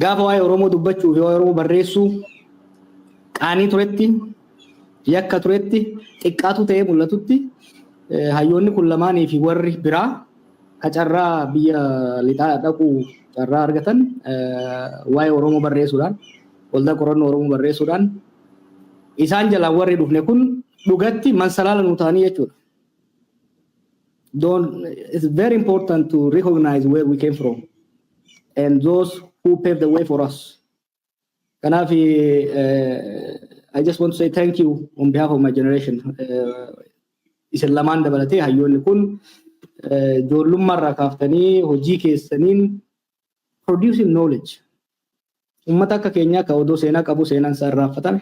gaafa waa'ee Oromoo dubbachuu fi waa'ee Oromoo barreessuu qaanii turetti yakka turetti xiqqaatu ta'ee mul'atutti hayyoonni kun lamaanii fi warri biraa kacarraa biyya lixaa dhaquu carraa argatan waa'ee Oromoo barreessuudhaan waldaa qorannoo Oromoo barreessuudhaan isaan jalaa warri dhufne kun dhugatti mansalaala nu ta'anii jechuudha. It's very important to recognize where we came from and those who paved the way for us. Kanafi, I just want to say thank you on behalf of my generation. Isin lamaan dabalatee hayyoonni kun ijoollummaarraa kaaftanii hojii keessaniin producing knowledge. Uummata akka keenyaa ka odoo seenaa qabu seenaan isaa irraanfatame,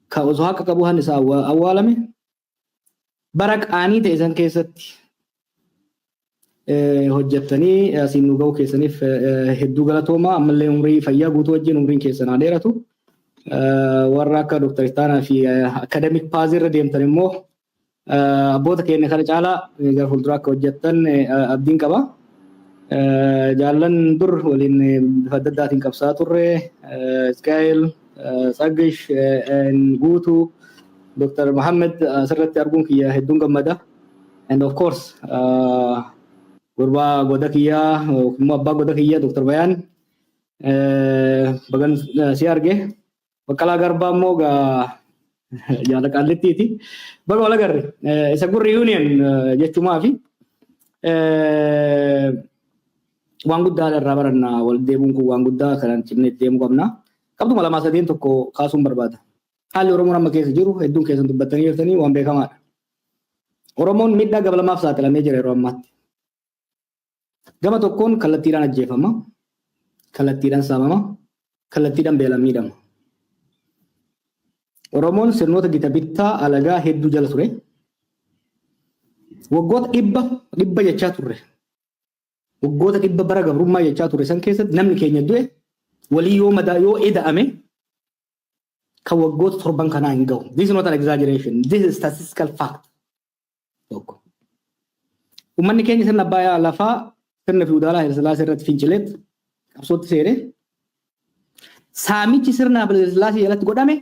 ka osoo haqa qabu han isaa awwaalame, bara qaanii ta'e san keessatti hojjettanii asiin nu ga'uu keessaniif hedduu galatoomaa. Ammallee umrii fayyaa guutuu wajjin umriin keessan haa dheeratu. Warra akka Dr. Istaanaa fi academic path irra deemtan immoo abboota keenya kana caalaa gara fuulduraa akka hojjettan abdiin qaba. Jaallan dur waliin bifa adda addaatiin qabsaa turre Isqaa'eel, Tsaggish, Guutuu, Dr. Muhammad asirratti arguun kiyya hedduun gammada. And of course, Gurba goda kiyya immoo abbaa goda kiyya Dr. Bayaan bagan si arge. Baqqalaa Garbaa immoo jaala qaallettiiti. Baga wal agarre isa kun reunion jechumaa fi waan guddaa irraa baranna. Wal deemuun kun waan guddaa kanaan cimnee deemuu qabna. Qabxuma lamaa sadeen tokko kaasuun barbaada. Haalli Oromoon amma keessa jiru hedduun keessan dubbattanii jirtanii waan beekamaadha. Oromoon miidhaa gabalamaaf saaxilamee jira yeroo ammaatti. Gama tokkoon kallattiidhaan ajjeefama, kallattiidhaan saamama, kallattiidhaan beelaan miidhama. Oromoon sirnoota gita bittaa alagaa hedduu jala ture. Waggoota dhibba jechaa turre. Waggoota dhibba bara gabrummaa jechaa turre san keessatti namni keenya du'e walii yoo eda'ame kan waggoota 7 kanaa hin ga'u. This is not an exaggeration. This is statistical fact. Uummanni keenya sirna abbaa lafaa sirna fiudaalaa Haile Sillaasee irratti fincileet qabsootti seene. Saamichi sirna Haile Sillaasee jalatti godhame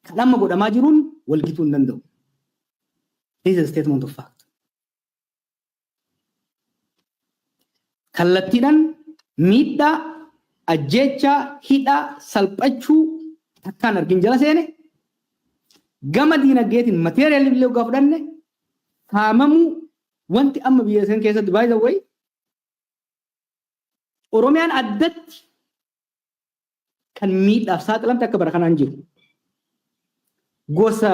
kan amma godhamaa jiruun walgituu hin danda'u. This is a statement of fact. Kallattiidhaan miidhaa, ajjeechaa, hidhaa, salphachuu takkaan argin jala seene gama diinagdeetiin material illee ugaa fudhanne saamamuu wanti amma biyya san keessatti by the way Oromiyaan addatti kan miidhaaf saaxilamte akka bara kanaan jiru. Gosa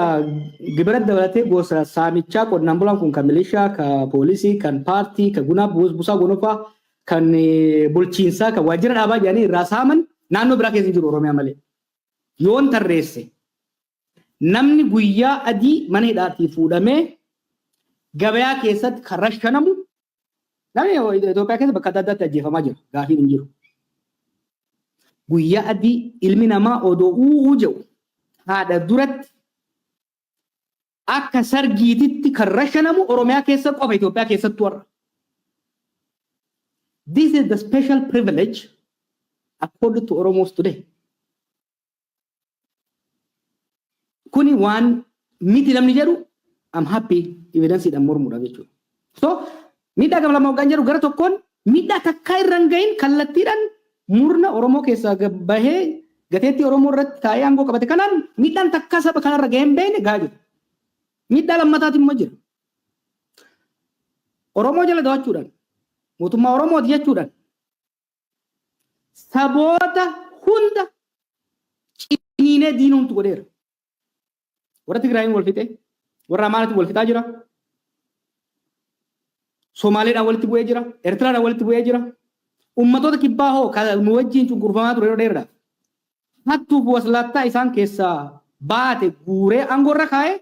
gibira dabalatee gosa saamichaa qonnaan bulaan kun kan milishaa, kan poolisii, kan paartii, kan gunaa buusaa gonofaa, kan bulchiinsaa, kan waajjira dhaabaa jedhanii irraa saaman naannoo biraa keessa jiru Oromiyaa malee. Yoon tarreesse namni guyyaa adii mana hidhaatii fuudhamee gabayaa keessatti kan rashanamu namni Itoophiyaa keessa bakka adda addaatti ajjeefamaa jira. Gaafiin hin jiru. Guyyaa adii ilmi namaa odoo uuu jedhu haadha duratti akka sargiititti kan rashanamu Oromiyaa keessa qofa Itoophiyaa keessatti warra. This is the special privilege accorded to Oromos today. Kuni waan miti namni jedhu I'm happy evidence idhaan mormuudha jechuudha. So miidhaa gama lama hoggaan jedhu gara tokkoon miidhaa takkaa irra hin gahin kallattiidhaan murna Oromoo keessaa bahee gateettii Oromoo irratti taa'ee aangoo qabate kanaan miidhaan takkaa saba kanarra gahee hin beekne gahaa jiru. Miidhaa lammataatiin immoo jira. Oromoo jala dawachuudhaan mootummaa Oromooti jechuudhaan saboota hunda ciniinee diinuumtu godheera. Warra Tigraayin wal fixee, warra Amaaraatti wal fixaa jira. Somaaleedhaan walitti bu'ee jira, Eertiraadhaan walitti bu'ee jira. Ummatoota kibbaa hoo nu wajjin cunqurfamaa ture yeroo dheeraadhaaf. Hattuuf waslaattaa isaan keessaa baate guuree aangoorra kaa'ee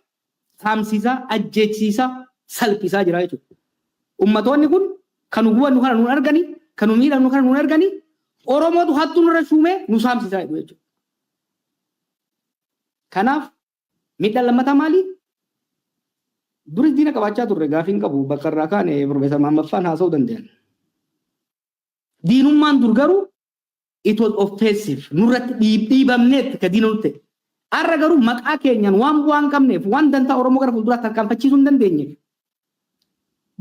saamsiisaa, ajjeechiisaa, salphisaa jira jechuudha. Ummatoonni kun kan nu hubannu kana nuun arganii, kan nu miidhamnu kana nuun arganii, Oromootu hattuu nurra shuumee nu saamsisaa jechuudha. Kanaaf miidhaan lammataa maali? Duris diina qabaachaa turre gaafiin qabu bakka irraa kaane Profeesar Maammaffaan haasa'uu danda'an. Diinummaan dur garuu it was offensive. Nurratti dhiibamneet ka diinootte. Arra garuu maqaa keenyaan waan bu'aan qabneef waan dantaa Oromoo gara fuulduraatti tarkaanfachiisuu hin dandeenyeef.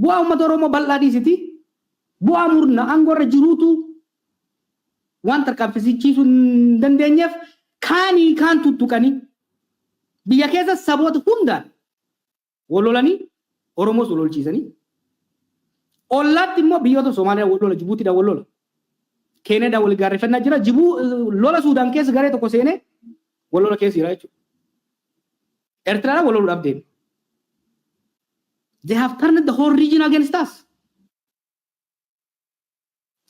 Bu'aa uummata Oromoo bal'aa dhiisiti. Bu'aa murna aangoorra jiruutu waan tarkaanfachiisuu hin dandeenyeef kaanii kaan tuttuqanii biyya keessa saboota hundaan walolanii Oromoos walolchiisanii. Ollaatti immoo biyyoota Somaaliyaa walola, Jibuutiidhaan walola. Keenyaadhaan wal gaarreeffannaa jira. Lola Suudaan keessa garee tokko seenee walola keessa jira jechuudha. Eertiraadhaan waloluudhaaf deemu. They have turned the whole region against us.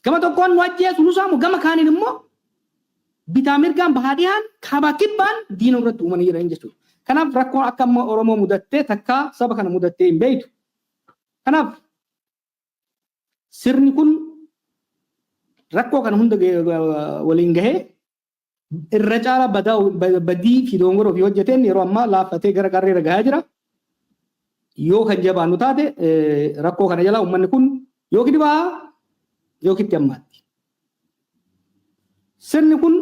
Gama tokkoon nu ajjeesu nu saamu, gama kaaniin immoo bitaa mirgaan bahaa dhiyaan kaabaa kibbaan diina irratti uumanii jiran jechuudha. Kanaaf rakkoon akka Oromoo mudattee takkaa saba kana mudattee hin beektu. Kanaaf sirni kun rakkoo kana hunda waliin gahee irra caala badii fi dongoroo fi hojjeteen yeroo ammaa laaffatee gara qarreera gahaa jira. Yoo kan jabaannu taate rakkoo kana jala uummanni kun yookiin ba'aa yookiin ammaatti. Sirni kun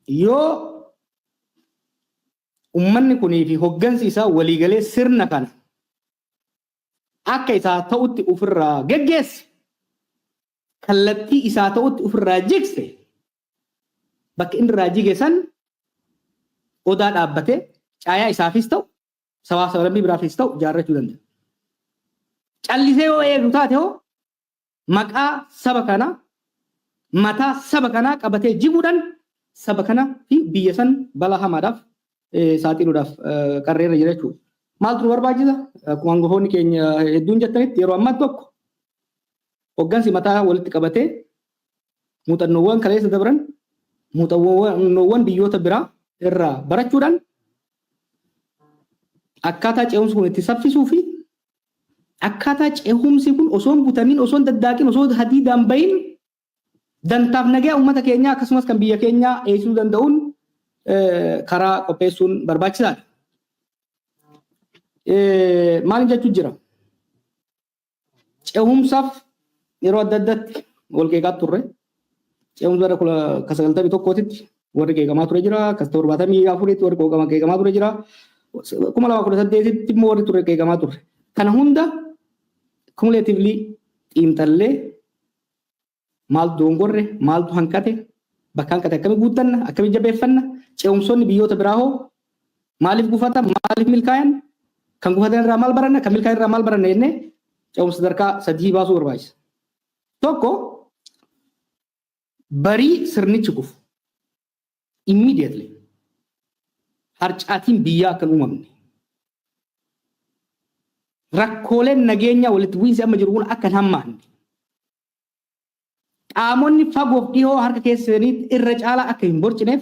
yoo uummanni kunii fi hoggansi isaa waliigalee sirna kana akka isaa ta'utti ofirraa geggeesse kallattii isaa ta'utti ofirraa jigse bakka inni irraa jigeessan odaa dhaabbatee caayaa isaafis ta'u sabaa sablamii biraafis ta'u jaarrachuu danda'a. Callisee yoo eegu taate hoo maqaa saba kanaa mataa saba kanaa qabatee jiguudhaan saba kana fi biyya san balaa hamaadhaaf saaxiluudhaaf qarreera jira jechuudha. Maaltu nu barbaachisa? Akkuma hangafoonni keenya hedduun jettanitti yeroo ammaa tokko hoggansi mataa walitti qabatee muuxannoowwan kaleessa dabran muuxannoowwan biyyoota biraa irraa barachuudhaan akkaataa ce'umsi kun itti saffisuu fi akkaataa ce'umsi kun osoo hin butamiin, osoo hin daddaaqiin, osoo hadiidaan bahin dantaaf nagaa uummata keenyaa akkasumas kan biyya keenyaa eegsisuu danda'uun karaa qopheessuun barbaachisaadha. Maal jechuun jira? Ce'umsaaf yeroo adda addaatti wal qeeqaa turre. Ce'umsa bara 1991tti warri qeeqamaa ture jira. 1974tti warri qeeqamaa ture jira. 2018tti immoo warri ture qeeqamaa ture. Kana hunda cumulatively xiinxallee maaltu dongorre, maaltu hanqate, bakka hanqate akkamii guuttanna, akkamii jabeeffanna, ce'umsoonni biyyoota biraa hoo maaliif gufatan, maaliif milkaa'an, kan gufatan irraa maal baranna, kan milkaa'an irraa maal baranna jennee ce'umsa sadarkaa sadii baasuu barbaachisa. Tokko barii sirnichi kufu immediately harcaatiin biyyaa akka hin uumamne. Rakkooleen nageenya walitti bu'iinsi amma jiru kun akka hin hammaanne. Qaamonni fagoof dhihoo harka keessanii irra caalaa akka hin borcineef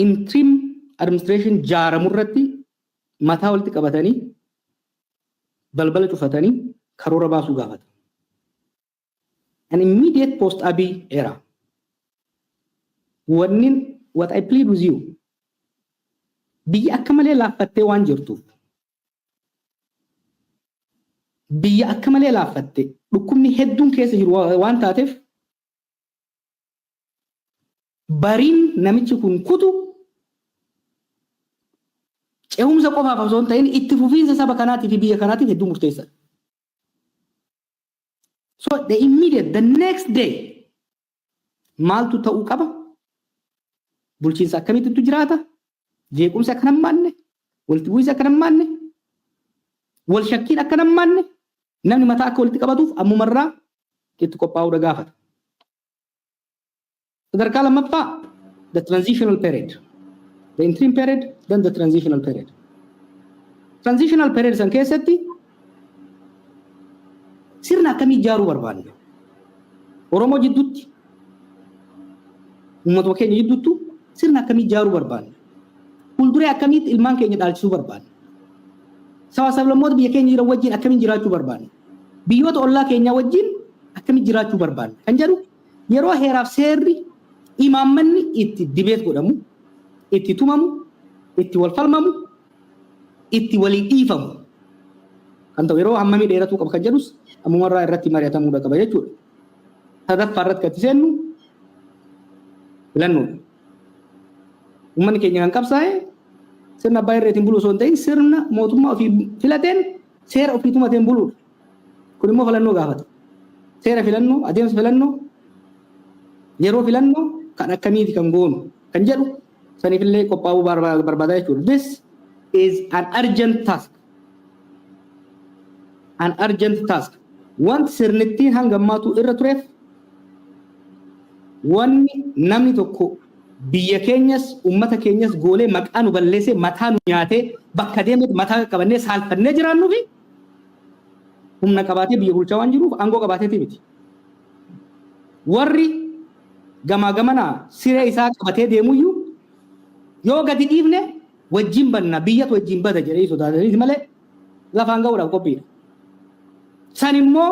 interim administration jaaramu irratti mataa walitti qabatanii balbala cufatanii karoora baasuu gaafata. An immediate post Abiy era. What I plead with you. Biyya akka malee laaffattee waan jirtuuf. Biyya akka malee laaffattee dhukkubni hedduun keessa jiru waan taateef bariin namichi kun kutu ce'umsa qofaaf osoo hin ta'in itti fufiinsa saba kanaatiif fi biyya kanaatiif hedduu murteessaadha. So the next day maaltu ta'uu qaba? Bulchiinsa akkamitti jiraata? Jeequmsi akka hin hammaanne, walitti bu'iinsi akka hin hammaanne, wal shakkiin akka hin hammaanne, namni mataa akka walitti qabatuuf ammumarraa itti qophaa'uu gaafata. Sadarkaa lammaffaa the transitional period. The interim period, then the transitional period. Transitional period san keessatti sirna akkamii ijaaruu barbaanna? Oromoo jidduutti, uummatuma keenya jidduutti sirna akkamii ijaaruu barbaanna? Fuulduree akkamitti ilmaan keenya dhaalchisuu barbaanna? Sabaa sablammoota biyya keenya jiran wajjin akkamiin jiraachuu barbaanna? Biyyoota ollaa keenyaa wajjin akkamiin jiraachuu barbaanna? Kan jedhu yeroo heeraaf seerri imaammanni itti dibeet godhamu, itti tumamu, itti wal falmamu, itti walii dhiifamu. Kan ta'u yeroo hammamii dheeratuu qaba kan jedhus ammumarraa irratti mari'atamuu qaba jechuudha. sadaffaa irratti kan seennu filannoodha. Uummanni keenya kan qabsaa'e sirna abbaa irreetiin buluu osoo hin ta'in sirna mootummaa ofii filateen seera ofii tumateen buluudha. Kun immoo filannoo gaafata. Seera filannoo, adeemsa filannoo, yeroo filannoo kan akkamiiti kan goonu kan jedhu saniifillee qophaa'uu barbaada jechuudha. This is an urgent task. An urgent task. Wanti sirnittiin hanga ammaatu irra tureef wanni namni tokko biyya keenyas uummata keenyas goolee maqaa nu balleessee mataa nu nyaatee bakka deemeet mataa qabannee saalfannee jiraannuu fi humna qabaatee biyya bulchaa waan jiruuf aangoo qabaateeti miti. Warri gamaa gamanaa siree isaa qabatee deemuyyuu yoo gadi dhiifne wajjin banna biyyatu wajjin bada jedhee sodaatanii malee lafaan ga'uudhaaf qophiidha. San immoo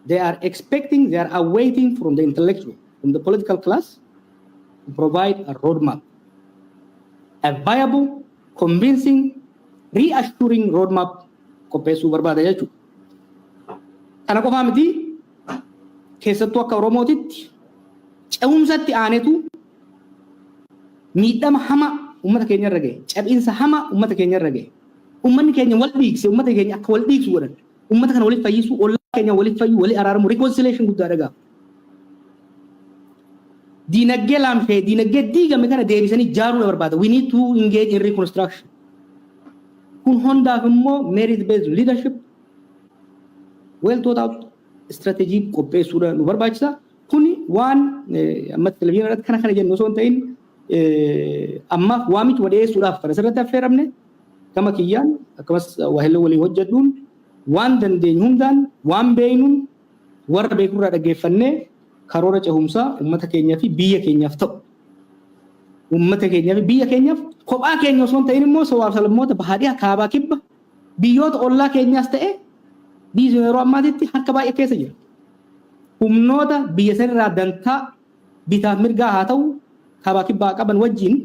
they are expecting, they are awaiting from the intellectual, from the political class to provide a roadmap, a viable, convincing, reassuring roadmap qopheessuu barbaada jechuudha. Kana qofaa miti keessattuu akka Oromootitti ce'umsatti aanetu miidhama hama uummata keenya irra gahe, cabinsa hama uummata keenya irra gahe. Uummanni keenya wal dhiigse, uummata keenya akka wal dhiigsu godhan. Ummata kana waliif fayyisu, ollaa keenya waliif fayyu, walii araaramu, reconciliation guddaadha gaafa. Diinagdee laamshee, diinagdee diigame kana deebisanii ijaaruu barbaada. We need to engage in reconstruction. Kun hundaaf immoo merit based leadership, well thought out strategy qopheessuudha nu barbaachisa. Kuni waan amma televizyinii irratti kana jennu osoo hin ta'in amma waamicha wadheessuudhaaf kan asirratti affeeramne gama kiyyaan akkasumas waahillee waliin hojjedhuun waan dandeenyu hundaan waan beeynuun warra beekurraa dhaggeeffannee karoora cehumsaa uummata keenyaa fi biyya keenyaaf ta'u. Uummata keenyaa fi biyya keenyaaf kophaa keenya osoo hin ta'in immoo sabaaf sablammoota bahaadhiyaa kaabaa kibba biyyoota ollaa keenyaas ta'e biyyi yeroo ammaatitti harka baay'ee keessa jira. Humnoota biyya sanirraa dantaa bitaaf mirgaa haa ta'u kaabaa kibbaa qaban wajjin